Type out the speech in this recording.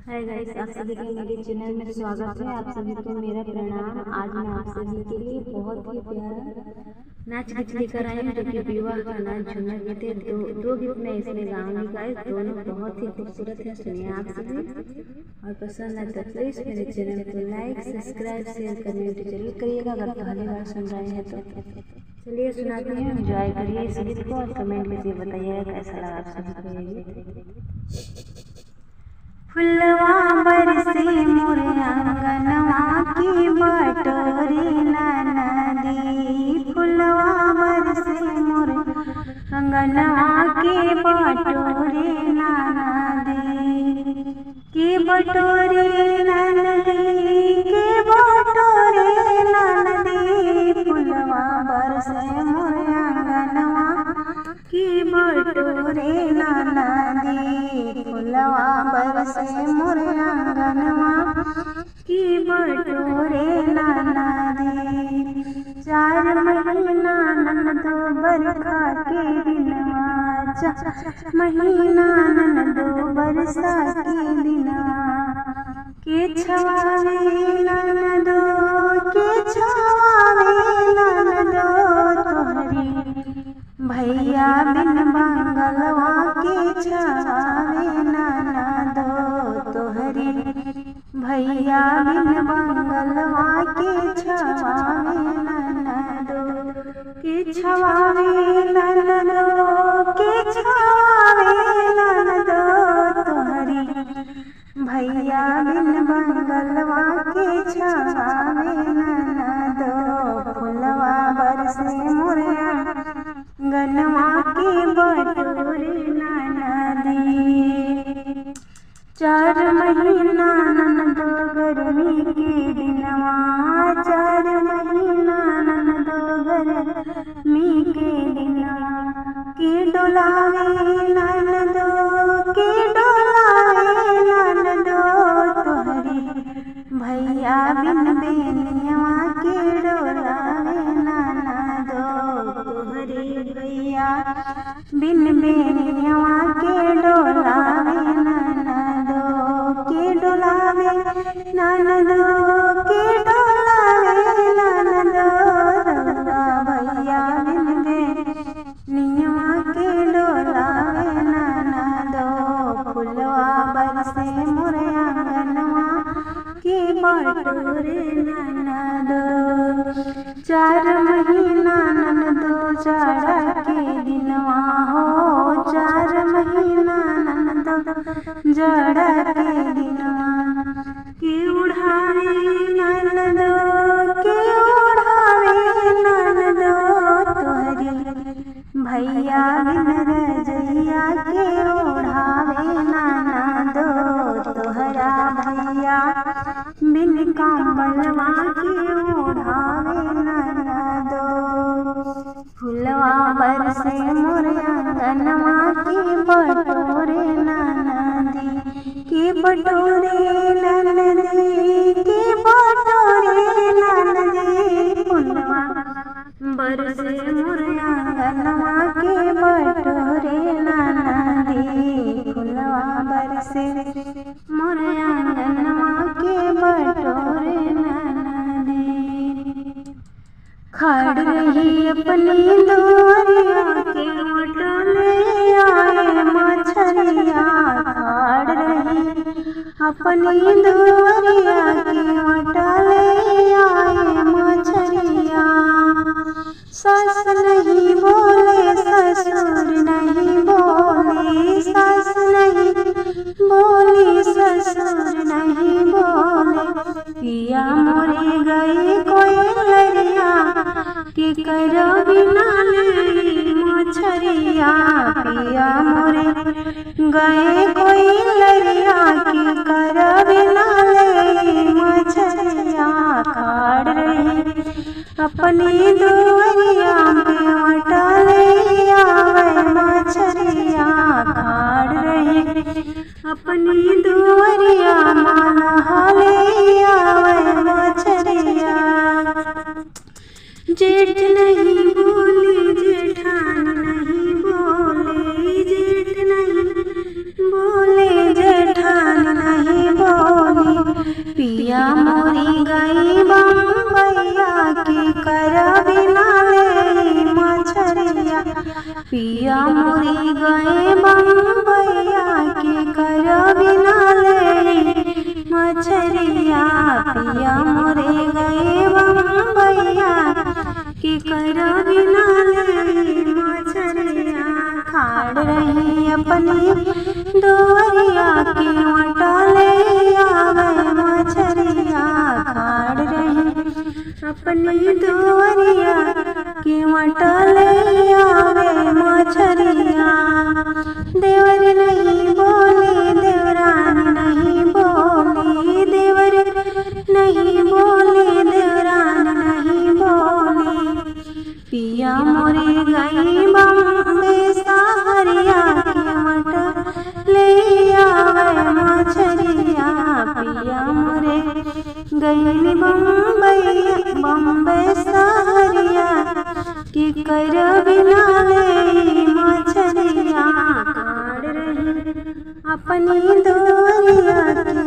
Hi guys, आप सभी का मेरे चैनल में स्वागत है। आप सभी को मेरा प्रणाम। आज मैं आप सभी के लिए बहुत ही प्यारा नाच गीत लेकर आई हूँ, जो कि विवाह का नाच झूमर गीत है। दो गीत मैं इसमें गाऊंगी गाइस, दोनों बहुत ही खूबसूरत है। सुनिए आप सभी, और पसंद है तो प्लीज़ मेरे चैनल को लाइक, सब्सक्राइब, शेयर, कमेंट जरूर करिएगा अगर पहली बार सुन रहे हैं तो। चलिए सुनाती हूँ, एंजॉय करिए इस गीत को और कमेंट करके बताइएगा कैसा लगा आप सभी को ये गीत। फुलवा बरसे मोर आंगनवा की बटोरी नदी, फुलवा बरसे मोर आंगनवा की बटोरी नदी, की बटोरी नदी, की बटोरी नदी, फुलवा बरसे मोर आंगनवा की बटोरी नदी, फुलवा बरसे मोर आंगनवा की बटोरे नदी। 4 महीना ननदो बरखा के दिनवा, 4 महीना ननदो बरसा के दिनवा, के छवावे ननदो, के छवावे ननदो तोहरी भैया बिन बंगलवा के छावे ननदो तोहरी भैया बिन बंगलवा के छावे ननदो, के छवावे ननदो, के छवावे ननदो तोहरी भैया बिन बंगलवा के छावे ननदो, फुलवा बरसे मोर आंगनवा की बटोरी नदी। 4 महीना ननदो गर्मी के दिनवा, 4 महीना ननदो गर्मी के दिनवा, के डोलावे ननदो, के डोलावे ननदो तोहरी भैया बिन बेनिया, के डोलावे ननदो तोहरी भैया बिन बेनिया, के डोलावे ननदो, के डोलावे ननदो, के डोलावे ननदो भैया बिन बेनिया, के डोलावे ननदो, फुलवा बरसे मोर आंगनवा की बटोरे ननदो। 4 महीना ननदो जाड़ा के दिनवा हो, 4 महीना ननदो जाड़ा के दिनवा, के उड़ावे ननदो, के उड़ावे ननदो तोहरी भैया बिन रजैया, के उड़ावे ननदो तोहरा भैया बिन कंबलवा के उड़ावे ननदो, फुलवा बरसे मोर आंगनवा की बटोरे नदी, की बटोरे नदी, की बटोरे नदी, फुलवा बरसे मोर आंगनवा की बटोरे नदी, फुलवा बरसे मोर आंगनवा की बटोरे नदी। खड़ रही अपनी दुआरिया के मटोले आए मछरिया, खड़ रही अपनी दुआरिया के मटोले आए मछरिया, सास नहीं बोले ससुर नहीं बोले, सास नहीं बोली ससुर नहीं बोले, पिया मोरे गए कोई लरिया कि करो बिना ले मछरिया, पिया मोरे गए कोई लरिया कि करो बिना ले मछरिया, खाड़ रही अपनी दुआरिया में मटले आवे मछरिया, खाड़ रही अपनी दुआरिया माले आवे मछरिया। जेठ नहीं बोले जेठान नहीं बोले, जेठ नहीं बोले जेठान नहीं पिया मोरी गए बम्बैया के कर बिना ले मछरिया। पिया मोरे गए बम्बैया के कर बिना ले मछरिया। खाड़ रही अपनी दोरिया के वटले आवे मछरिया। खाड़ रही अपनी दोरिया के वटले आवे मछरिया। देवर नहीं बोली देवरानी नहीं बोली, देवर नहीं बोली देवरानी नहीं बोली। पिया मोरे गई बम्बे सहरिया के वट ले आवे मछरिया। पिया मोरे गई बम्बे सहरिया के कर बिना ले मछरिया। खाड़ रही अपनी दोरिया के